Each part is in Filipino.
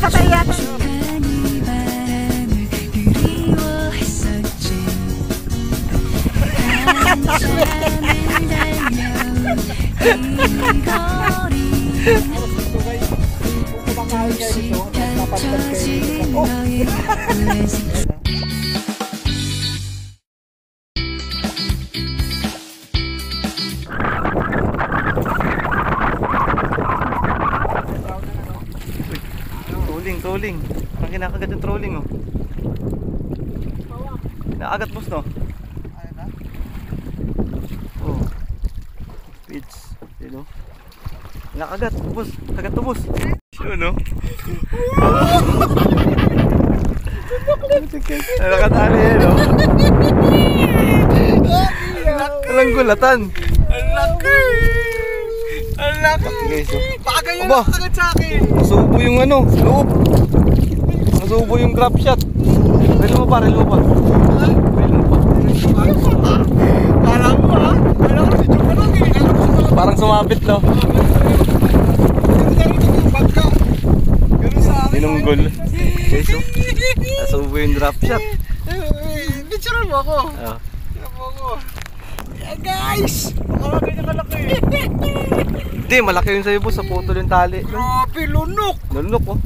sa tayo yata. Trolling. Ang kinakagat yung trolling, oh. Kinakagat, boss, no? Ayun na. Oh. Pitch. Yun, oh. Kinakagat, boss. Kagat to, boss. Yun, no? Nakatali yan, no? Walang gulatan. Ang laki! Ang laki! Guys, oh. Baka ganyan ang kagat sa akin. Masubo yung ano, loob. Masubo yung drop shot. Relo mo pa. Relo mo pa. Parang mo, ha? Parang ko si Joke lang, eh. Parang sumabit, no? Ganun sa akin. Ninunggol. Guys, oh. Masubo yung drop shot. Picturean mo ako. Oh. Picturean mo ako. Yeah, guys! Baka ganyan kalaki. Hindi, malaki yun sa'yo, boss. Sa putol yung tali. Grabe, lunok! Nalunok, oh.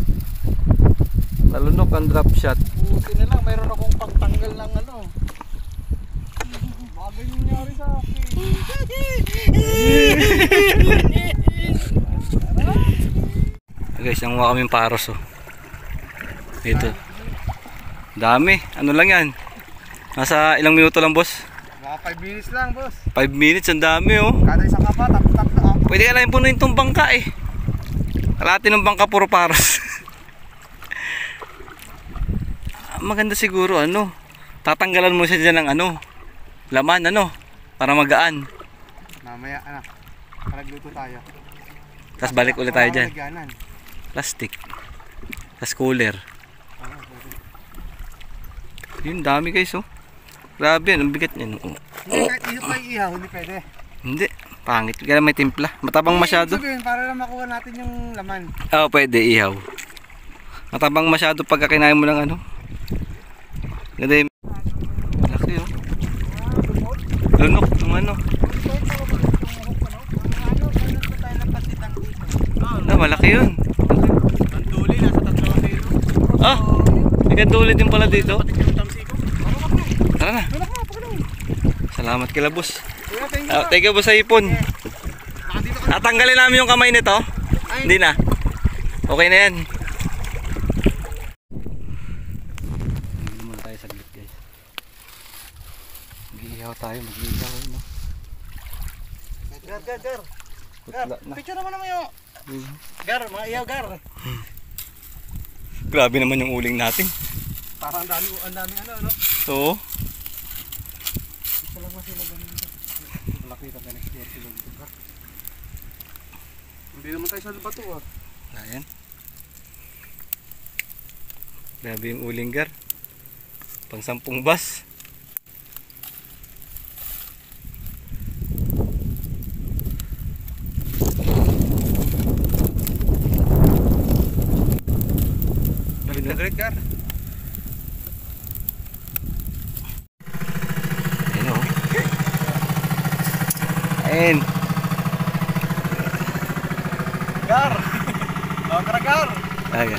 Nalunok ang drop shot. Buti na lang, mayroon akong pagtanggal ng ano. Baka ganyan nangyari sa akin. Guys, nanguha kaming paros, oh. Dito. Dami. Ano lang yan? Nasa ilang minuto lang, boss? Mga 5 minutes lang, boss. 5 minutes, ang dami, oh. Kada isang kapa, tapos-tapos ako. Pwede ka lang punuin itong bangka, eh. Kalahati ng bangka, puro paros. Maganda siguro, ano. Tatanggalan mo siya dyan ng ano. Laman, ano. Para magaan. Mamaya, anak. Nagluto tayo. Tapos balik ulit tayo dyan. Lagyanan. Plastic. Tapos cooler. Yun, dami guys, oh. Grabe yan, ang bigat niyan. Oh. Kahit ihop may ihaw, hindi pwede. Hindi, pangit. Kaya may timpla. Matabang masyado. Sabihin, para lang makuha natin yung laman. Oo, pwede, ihaw. Matabang masyado pagka kinain mo ng ano. Ganda yung laki, oh. Lunok, yung ano. Ah, malaki yun. Banduli, nasa 3 kilo. Ah, may ganduli din pala dito. Tara na. Salamat kila boss. Thank you, boss, sa ipon. Natanggalin namin yung kamay nito. Hindi na. Okay na yan. Hindi muna tayo saglit, guys. Mag-iihaw tayo. Mag-iihaw, no? Gar. Picture naman naman yung gar, mga ihaw gar. Grabe naman yung uling natin. Parang ang dami ano, no? Oo. Isa lang ba sila ganun? Malaki ka na next year sila dito ka. Hindi naman tayo sa bato, ah. Ayan. Grabe yung uling, gar. Pang 10 bus. Galit gar. Ayan, oh. Ayan. Gar! Oh, gar! Ayan.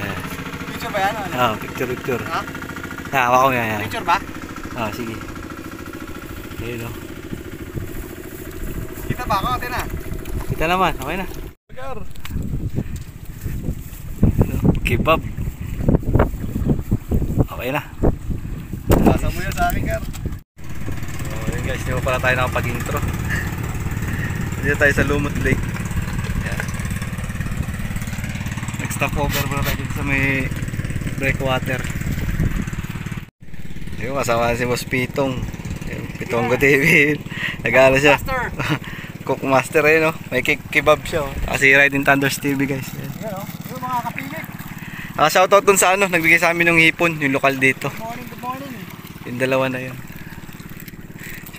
Picture ba yan? Ano? Ah, picture. Ha? Hawa ko yan. Picture ba? Ah, sige. Ayan, oh. Kita ba ako? Atin na. Kita naman, okay na. Gar! Kebab. Okay na. Nasa mo yan sa akin, gar. So, yun guys, hindi mo pala tayo nakapag-intro. Dito tayo sa Lumot Lake. Yan. Nag-stop over muna tayo dito sa may breakwater. Yung kasama si Boss Pitong. Pitongo TV. Nag-aala siya. Cookmaster eh, no? May kebab siya, oh. Kasi Ride in Thunders TV, guys. Yan. Yan, oh. Yung mga kapilit. Shoutout dun sa ano, nagbigay sa amin ng hipon, yung lokal dito. Good morning. Yung dalawa na yun.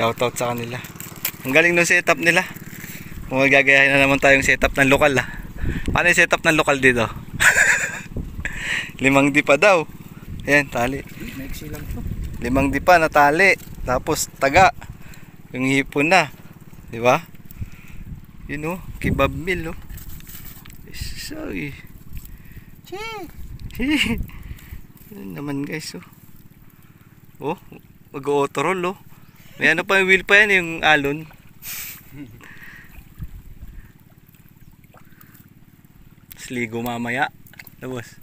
Shoutout sa kanila. Ang galing ng setup nila. Kung magagayahin na naman tayong setup ng lokal, ah. Paano yung setup ng lokal dito? 5 dipa daw. Ayan, tali. Maiksi lang to. 5 dipa na tali. Tapos taga. Yung hipon na. Di ba? Yun oh, kebab meal oh. Sorry. Yun naman guys oh. Oh, mag-auto-roll oh. May ano pa yung wheel pa yan, yung alon. Sligo mamaya. Tapos.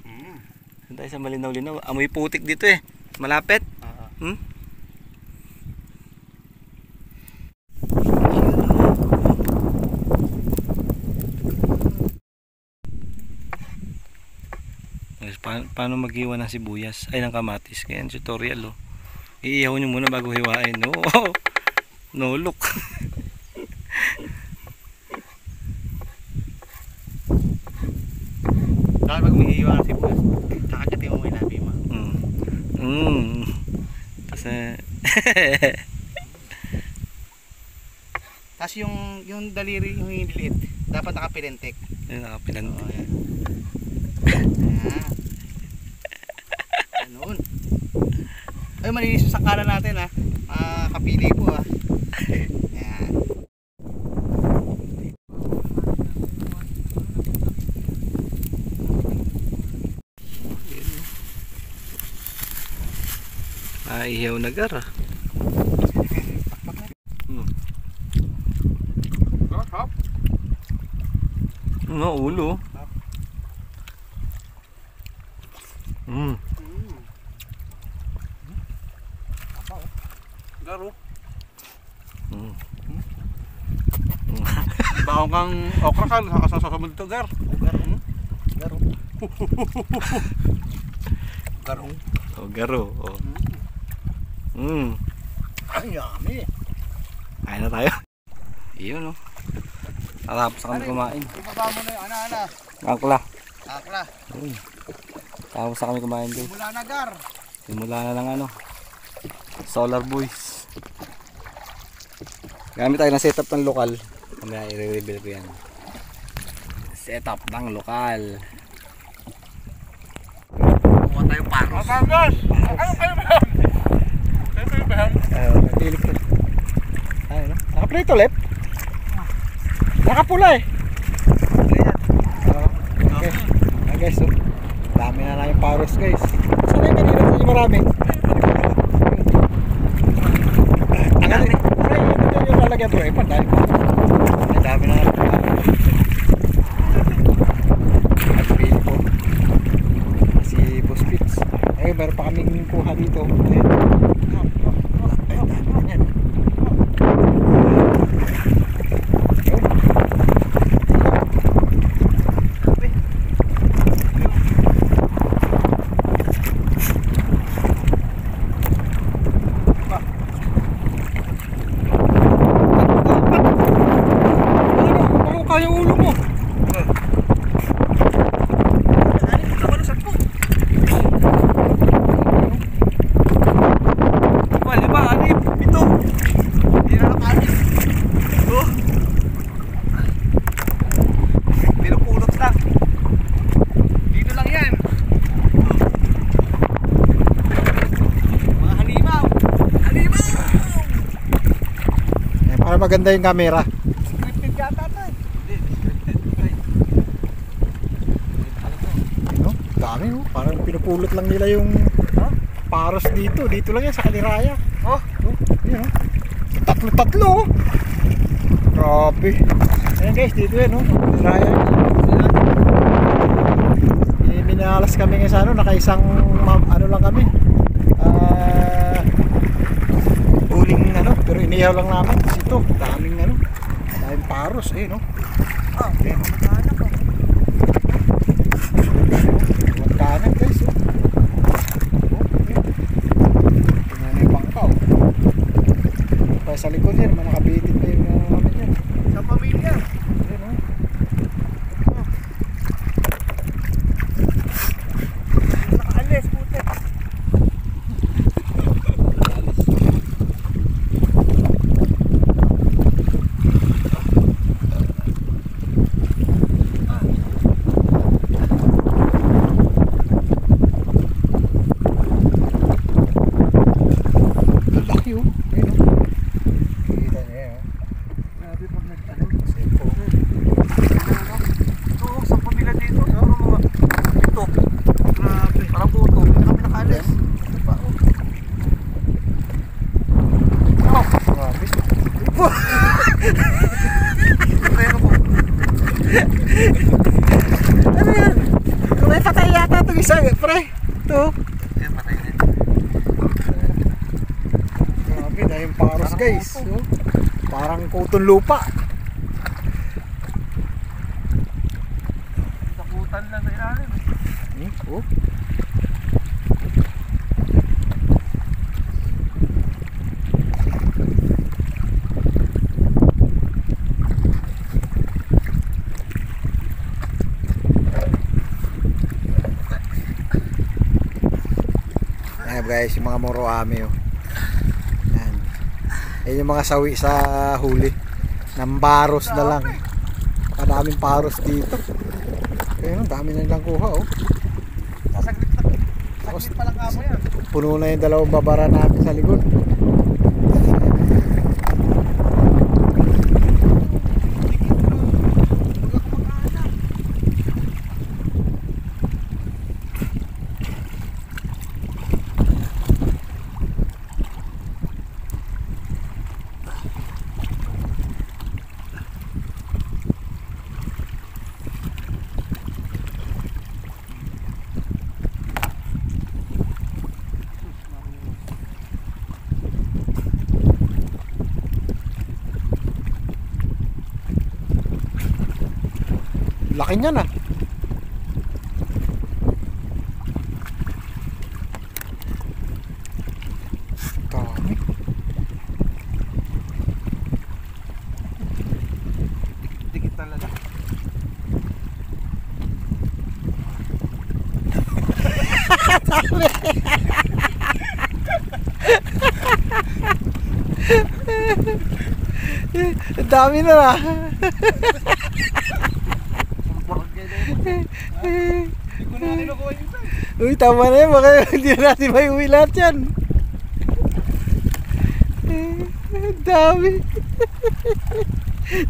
Saan tayo sa malinaw-linaw? Amoy putik dito eh. Malapit. Hmm? Paano mag-iwan ng sibuyas? Ay, ng kamatis. Kaya tutorial oh. Iihaw nyo muna bago hiwain. Oh, no look. Saka pag may iiwan ng sibuyas, kakagatin mo may labi mo. Kasi Tapos yung daliri, yung liit, dapat nakapilentek. Ayun, nakapilan. Oo, yan. Ganun. Ay, malinis sa kanan natin ha. Kapili po ha. Yan. Ihaw na gar ah. No, ulo. Garo. Baong kang okra ka, sakasasamod ito, Gar. Garo. Garo. Oh, garo. Oh. Ay, yummy. Kain na tayo. Iyon oh. Tapos kami kumain. Ibaba mo na yung ana-ana. Akla. Akla. Tapos kami kumain doon. Simula na, Gar. Simula na lang ano. Solar Boys. Gamit tayo ng setup ng lokal. Mamaya i-reveal ko yan. Setup ng lokal. Kuha tayo paros. Paros! Ano kayo ba yan? Kayo ba yan? Nagpilig ko. Ayun, nakaprito lep. Nakapula eh. Okay. Guys, so, dami na lang yung paros guys. Saan yung kanina sa inyo marami? Ang dami. Ay, yung lalagyan bro. Epan, dahil pa. Ang dami na lang. Nagpili ko. Si Boss Pitts. Ay, meron pa kaming kuha dito. Ayun. Ay, dami na yan. Para maganda yung camera. Scripted yata ito eh. No? Dami oh. Parang pinupulot lang nila yung paros dito. Dito lang yan sa Kaliraya. Oh, yan oh. Tatlo-tatlo oh. Grabe. Ayan guys, dito yan oh. Kaliraya. Minalas kami ngayon sa ano. Nakaisang ano lang kami. Uling ano. Pero inihaw lang namin. Kasi ito, daming ano. Daming paros eh no. Okay. Magkanan guys oh. Tingnan yung bangkaw. Pa sa likod yan, manakabitin pa yung namin yan. sa pamilya. Ayan oh. Nakaalis, puti. Ito. Grabe, dahil paros guys. Oh. Parang kuton lupa. Takutan lang sa ilalim. Oh. Ayan guys, yung mga moroame oh. Ayan. Ayan yung mga sawi sa huli. Nambaros na lang. Kadaming paros dito. Ayun, dami na nilang kuha oh. Saglit pa lang kamo yan. Puno na yung dalawang babara natin sa likod. Laki niyan ah. Dami. Dikit talaga. Dami na na. Hindi ko na nilukuha yung isa. Uy, tama na yan. Baka hindi na natin may uwi lahat yan. Dami.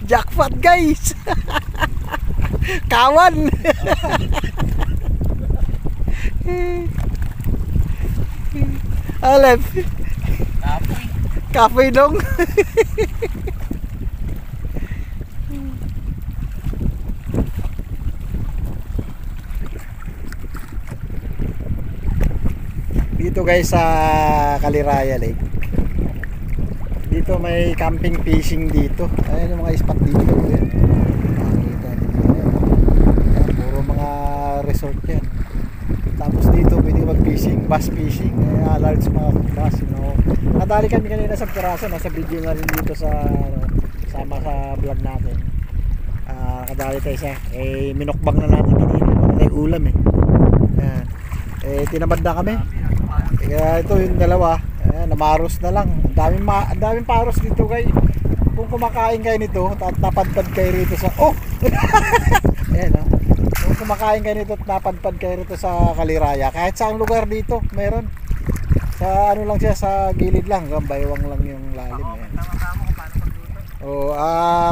Jackpot guys. Kawan. Alep. Kapoy. Kapoy dong. Dito guys sa Caliraya Lake. Dito may camping fishing dito. Ayan yung mga spot dito. Ayan. Nakikita dito. Ayan, puro mga resort yan. Tapos dito pwede mag-fishing, bass fishing. Ayan, large mga bass. You know. Nadali kami kanina sa piraso. Nasa video na rin dito sa sama sa vlog natin. Nakadali tayo isa. Minukbang na natin kanina. Wala tayong ulam eh. Ayan. Tinamad na kami. Kaya ito yung dalawa, namaros na lang. Ang daming paros dito guys. Kung kumakain kayo nito at napadpad kayo rito sa ayan ha. Kung kumakain kayo nito at napadpad kayo rito sa Caliraya, kahit saang lugar dito meron. Sa ano lang siya, sa gilid lang, baywang lang yung lalim. Ayan.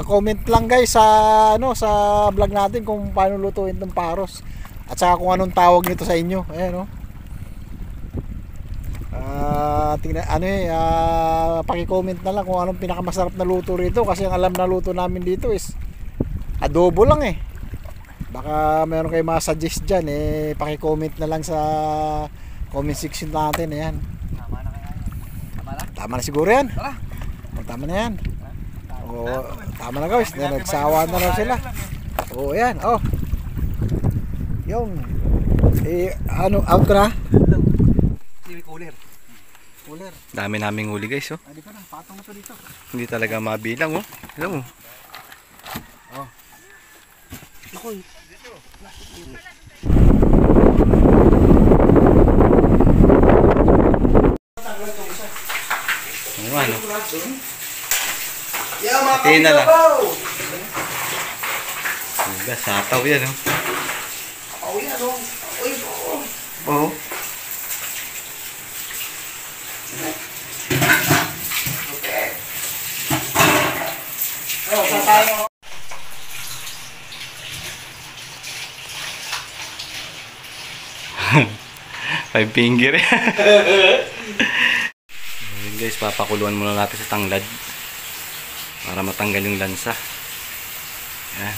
Comment lang guys sa sa vlog natin kung paano lutuin tong paros. At saka kung anong tawag nito sa inyo. Ayan oh. Paki-comment na lang kung anong pinakamasarap na luto rito, kasi ang alam na luto namin dito is adobo lang eh. Baka meron kayo mga suggest dyan paki-comment na lang sa comment section natin. Ayan. Tama na kaya yan. Tama na? Tama na siguro yan. Tara. Tama na yan. Tama na guys, nagsawa na lang sila. Ayan yung out ko na. Cooler. Dami naming huli guys oh. Dito na, patong na to dito. Hindi talaga mabilang oh. Hello. Ikoy. Ano? Pati na lang. Sataw yan oh. Oo. Five finger. Ayun guys, papakuluan muna natin sa tanglad para matanggal yung lansa. Ayan.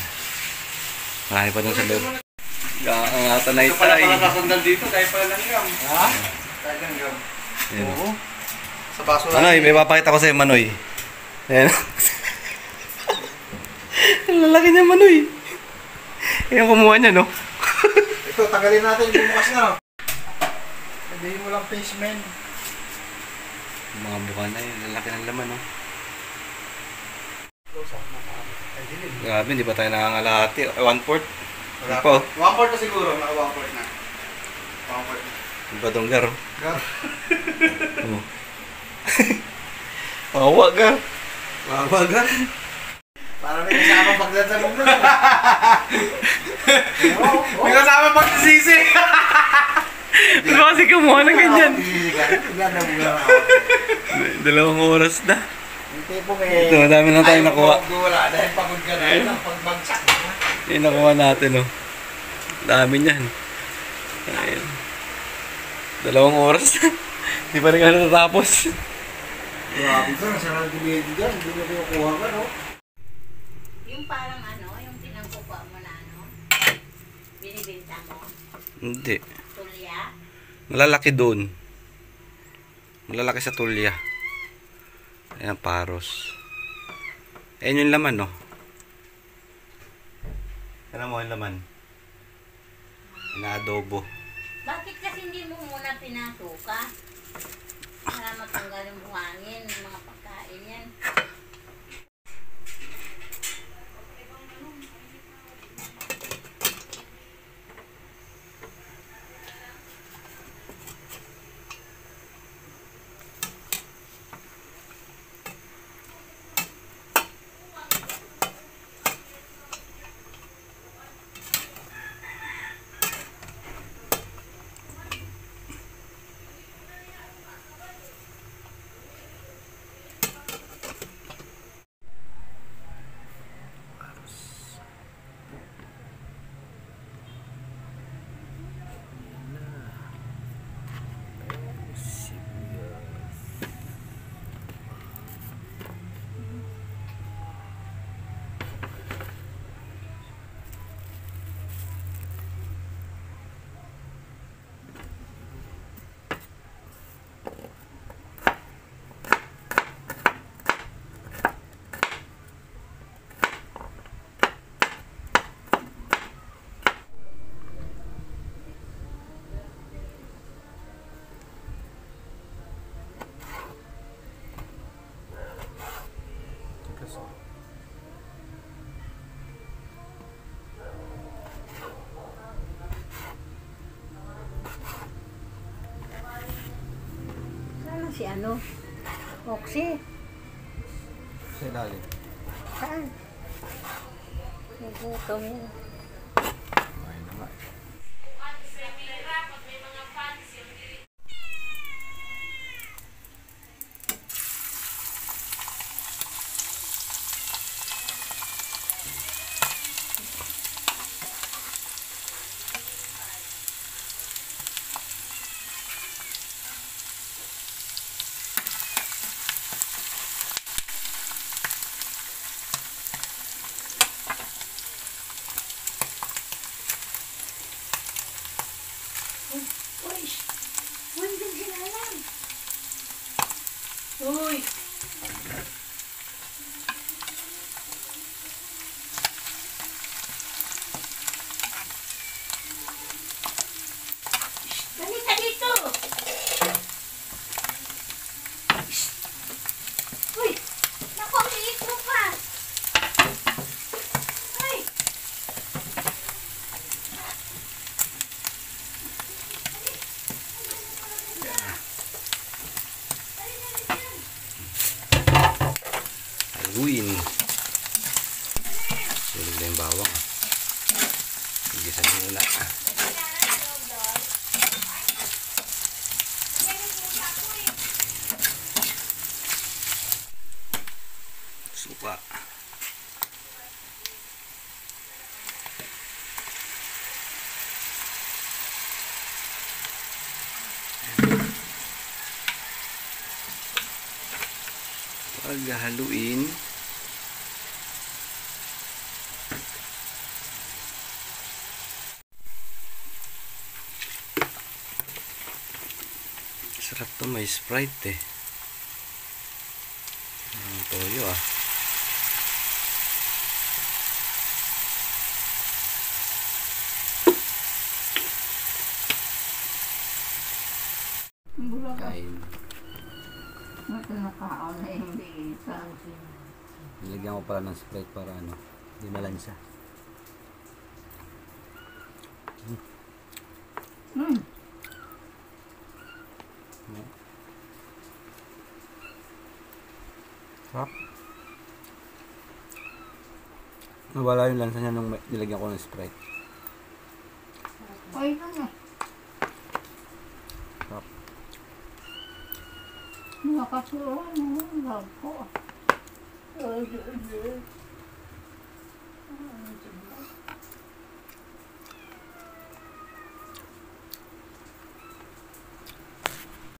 Marami pa dun sa loob. Gaangatan na Ito pala itay. pala kasundan dito, dahil pala langgam. Ha? Dahil langgam. Ayan. Oo. Sa baso Manoy, may papakita ko sa'yo, Manoy. Ayan. Ang lalaki niya, Manoy. Ayan, kumuha niya, no? Ito, tagalin natin, bumukas na. Sabihin mo lang face man. Yung mga buka na yun, lalaki ng laman, no? Grabe, hindi pa tayo nakangalahati. 1/4. Wala Ito. pa. 1/4 na siguro, naka 1/4 na. 1/4 na. Yung badonggar, oh. Gar. Oh. Awa, gar. Wawa gar. Para may kasama pagdad sa loob na. May kasama pagsisisi. Ano kasi kumuha ng ganyan? Dalawang oras na. Yung tipo may... Ito, madami na tayong nakuha. Wala, dahil pagod ka na. Ayun ang pagbagsak. Yung nakuha natin, oh. Dami niyan. Ayun. 2 oras na. Hindi pa rin ka natatapos. Grabe ka, nasarang dumedi dyan. Hindi mo kinukuha ka, no? Yung parang ano, yung pinangkukuha mo na ano, binibinta mo, Hindi. tulya, Malalaki doon. Malalaki sa tulya. Ayan, paros. Ayan yung laman, no? Alam mo yung laman? Ina-adobo. bakit kasi hindi mo muna pinasuka? Para matanggal yung buhangin, yung mga pagkain yan. Saan si ano? Oxy? Sa ilalim. Saan? Nagutom yun. Ayun na nga. Uy! Uy, din sila lang! Uy! Dali ka dito! Uy! Naku, ang liit mo pa! Uy! Haluin. Sulig na yung bawang. Igisan muna. Suka. Paghaluin. Sarap to, may Sprite eh. Ang toyo ah. Kain. Ito nakaon na hindi isa. Nilagyan ko pala ng Sprite para ano, hindi malansa. Sarap. Nawala yung lansa niya nung nilagyan ko ng Sprite. Okay lang eh. Sarap. Nakasuhan mo. Love ko.